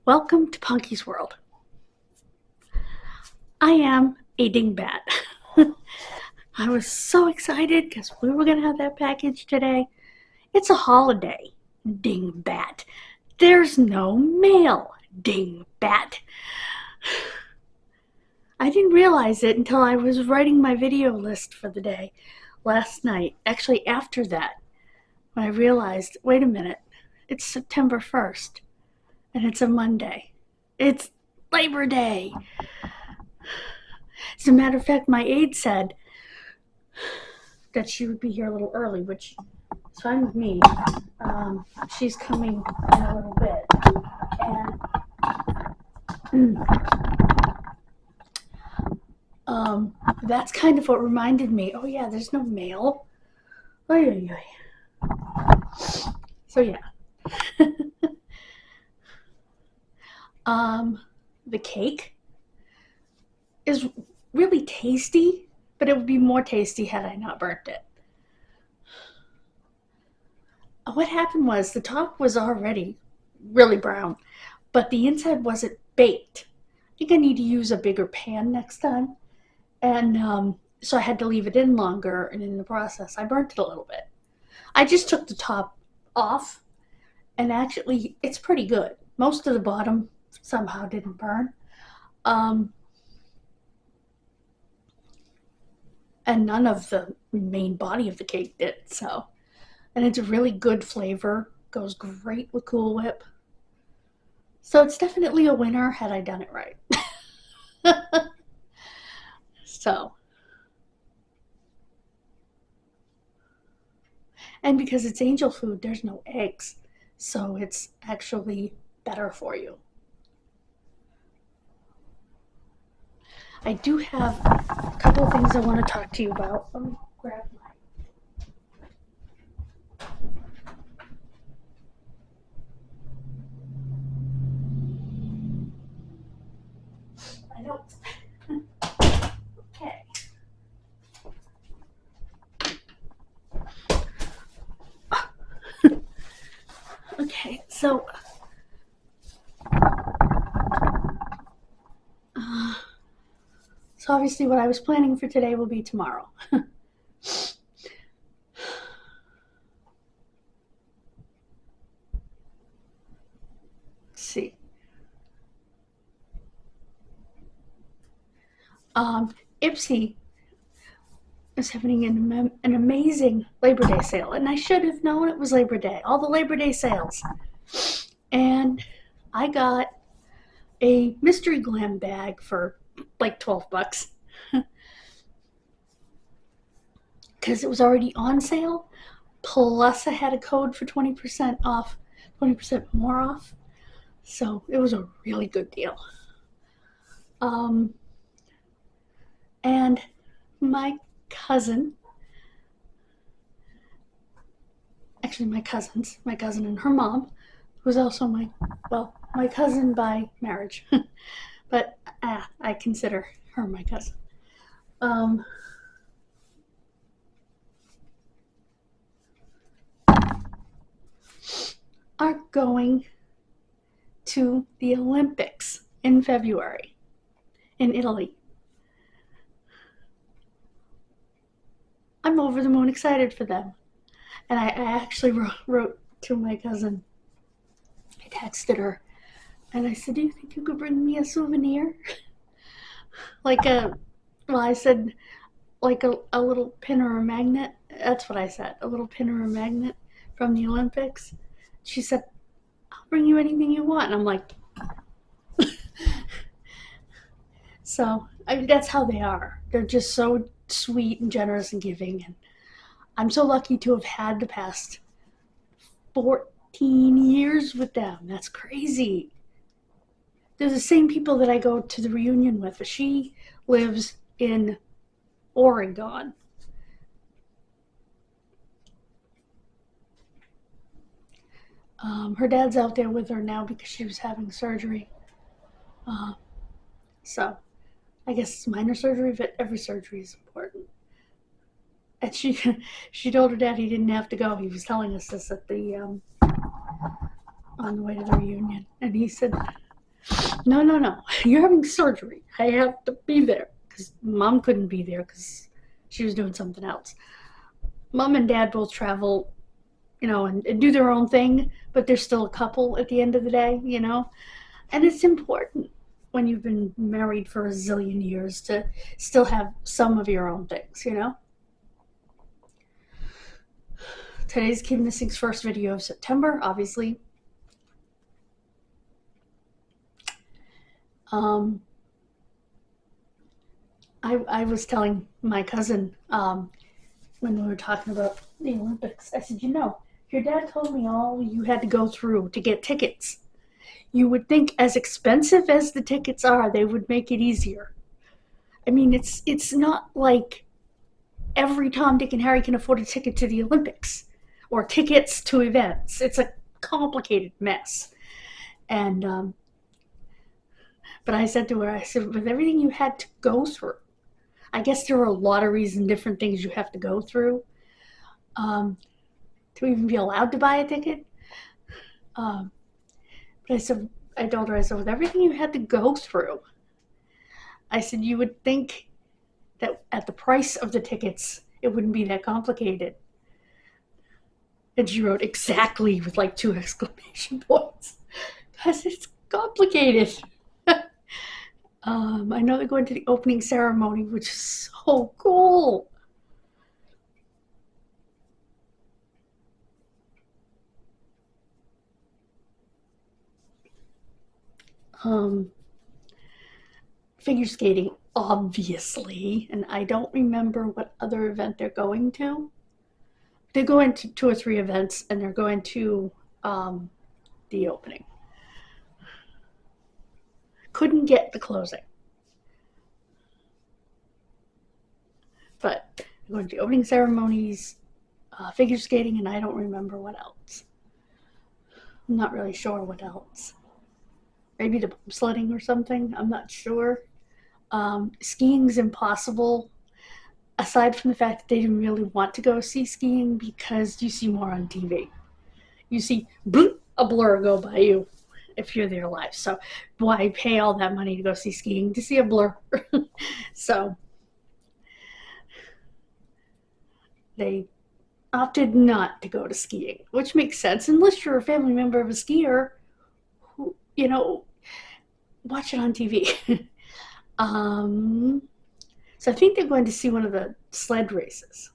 Welcome to Punky's World. I am a dingbat. I was so excited because we were going to have that package today. It's a holiday, dingbat. There's no mail, dingbat. I didn't realize it until I was writing my video list for the day last night. Actually, after that, when I realized, wait a minute, it's September 1st and it's a Monday. It's Labor Day. As a matter of fact, my aide said that she would be here a little early, which is fine with me. She's coming in a little bit. And that's kind of what reminded me, oh yeah, there's no mail. Oy, oy, oy. So yeah. The cake is really tasty, but it would be more tasty had I not burnt it. What happened was the top was already really brown, but the inside wasn't baked. I think I need to use a bigger pan next time. And so I had to leave it in longer, and in the process, I burnt it a little bit. I just took the top off, and actually, it's pretty good. Most of the bottom somehow didn't burn. And none of the main body of the cake did, so. And it's a really good flavor, goes great with Cool Whip. So it's definitely a winner had I done it right. So. And because it's angel food, there's no eggs, so it's actually better for you. I do have a couple of things I want to talk to you about. Let me grab my notes. Okay. Okay, so obviously what I was planning for today will be tomorrow. Let's see. Ipsy is having an amazing Labor Day sale, and I should have known it was Labor Day. All the Labor Day sales. And I got a mystery glam bag for like $12 because it was already on sale. Plus, I had a code for 20% off, 20% more off. So it was a really good deal. And my cousin, actually my cousin and her mom, who's also my cousin by marriage, but I consider her my cousin. Are going to the Olympics in February in Italy. I'm over the moon excited for them. And I actually wrote to my cousin. I texted her and I said, do you think you could bring me a souvenir? I said like a little pin or a magnet. That's what I said, a little pin or a magnet from the Olympics. She said, I'll bring you anything you want. And I'm like, so I mean, that's how they are. They're just so sweet and generous and giving. And I'm so lucky to have had the past 14 years with them. That's crazy. They're the same people that I go to the reunion with. She lives in Oregon. Her dad's out there with her now because she was having surgery. So I guess it's minor surgery, but every surgery is important. And she told her dad he didn't have to go. He was telling us this at the on the way to the reunion, and he said, No, no, no. You're having surgery. I have to be there because mom couldn't be there because she was doing something else. Mom and dad both travel, and do their own thing, but they're still a couple at the end of the day. And it's important when you've been married for a zillion years to still have some of your own things. Today's Kid Missing's first video of September, obviously. I was telling my cousin when we were talking about the Olympics, I said, your dad told me all you had to go through to get tickets. You would think as expensive as the tickets are, they would make it easier. I mean, it's not like every Tom, Dick, and Harry can afford a ticket to the Olympics or tickets to events. It's a complicated mess. And but I said to her, I said, with everything you had to go through, I guess there are lotteries and different things you have to go through to even be allowed to buy a ticket. But I told her, I said, with everything you had to go through, I said, you would think that at the price of the tickets, it wouldn't be that complicated. And she wrote exactly with like 2 exclamation points. Because it's complicated. I know they're going to the opening ceremony, which is so cool. Figure skating, obviously, and I don't remember what other event they're going to. They're going to 2 or 3 events, and they're going to the opening. Couldn't get the closing. But they're going to the opening ceremonies, figure skating, and I don't remember what else. I'm not really sure what else. Maybe the sledding or something. I'm not sure. Skiing's impossible, aside from the fact that they didn't really want to go see skiing because you see more on TV. You see a blur go by you if you're there live. So why pay all that money to go see skiing to see a blur? So they opted not to go to skiing, which makes sense unless you're a family member of a skier who, watch it on TV. So I think they're going to see one of the sled races.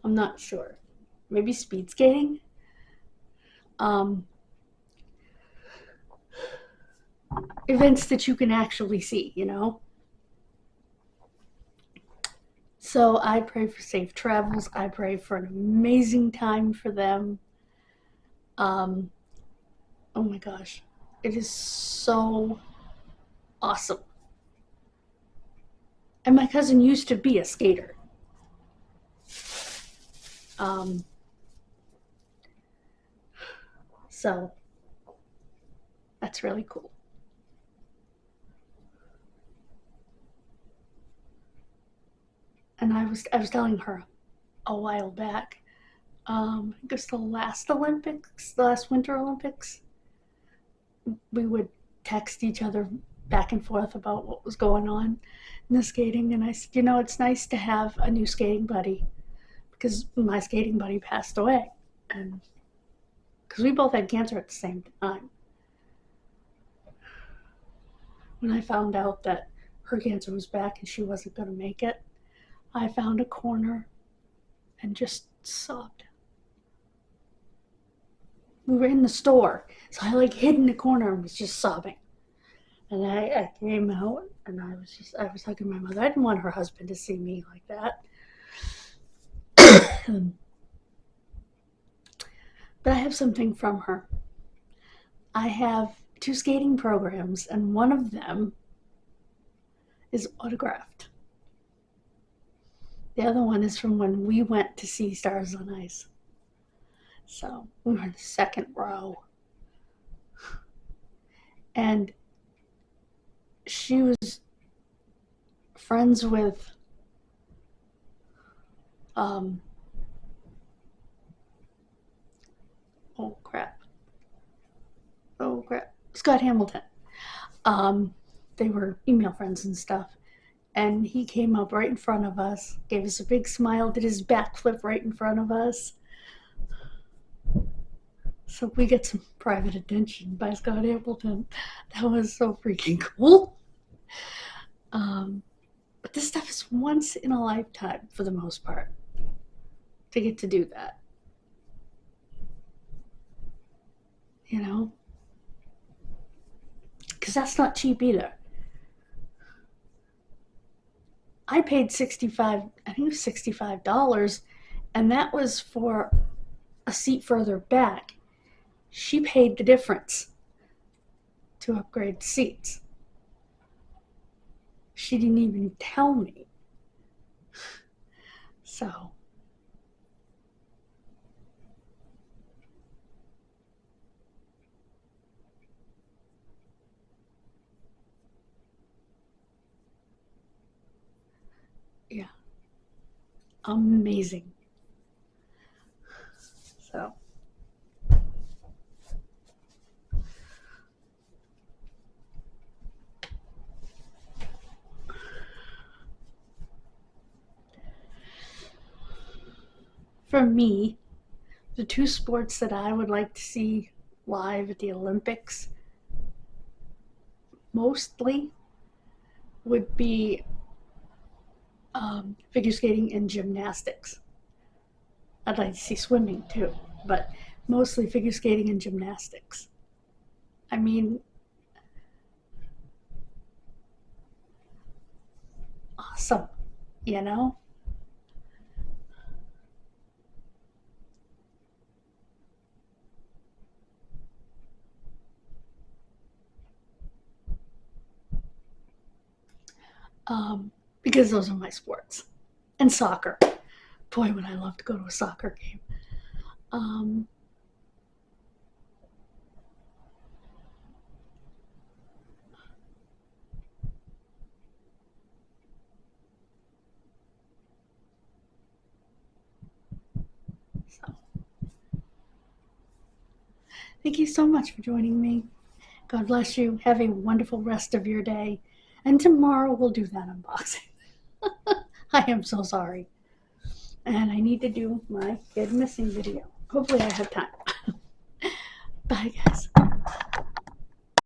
I'm not sure. Maybe speed skating. Events that you can actually see. So I pray for safe travels. I pray for an amazing time for them. Oh my gosh. It is so awesome. And my cousin used to be a skater. So that's really cool. And I was telling her a while back, I guess the last Winter Olympics, we would text each other back and forth about what was going on in the skating. And I said, it's nice to have a new skating buddy because my skating buddy passed away. And because we both had cancer at the same time. When I found out that her cancer was back and she wasn't going to make it, I found a corner and just sobbed. We were in the store, so I hid in the corner and was just sobbing. And I came out and I was hugging my mother. I didn't want her husband to see me like that. But I have something from her. I have 2 skating programs, and one of them is autographed. The other one is from when we went to see Stars on Ice. So we were in the second row. And she was friends with oh crap. Scott Hamilton. They were email friends and stuff. And he came up right in front of us, gave us a big smile, did his backflip right in front of us. So we get some private attention by Scott Hamilton. That was so freaking cool. But this stuff is once in a lifetime for the most part to get to do that. You know? Because that's not cheap either. I paid $65, I think it was $65, and that was for a seat further back. She paid the difference to upgrade the seats. She didn't even tell me. So, yeah, amazing. So, for me, the two sports that I would like to see live at the Olympics mostly would be figure skating and gymnastics. I'd like to see swimming too, but mostly figure skating and gymnastics. I mean, awesome, you know? Because those are my sports. And soccer. Boy, would I love to go to a soccer game. Um, so, thank you so much for joining me. God bless you. Have a wonderful rest of your day. And tomorrow we'll do that unboxing. I am so sorry. And I need to do my kid missing video. Hopefully I have time. Bye, guys.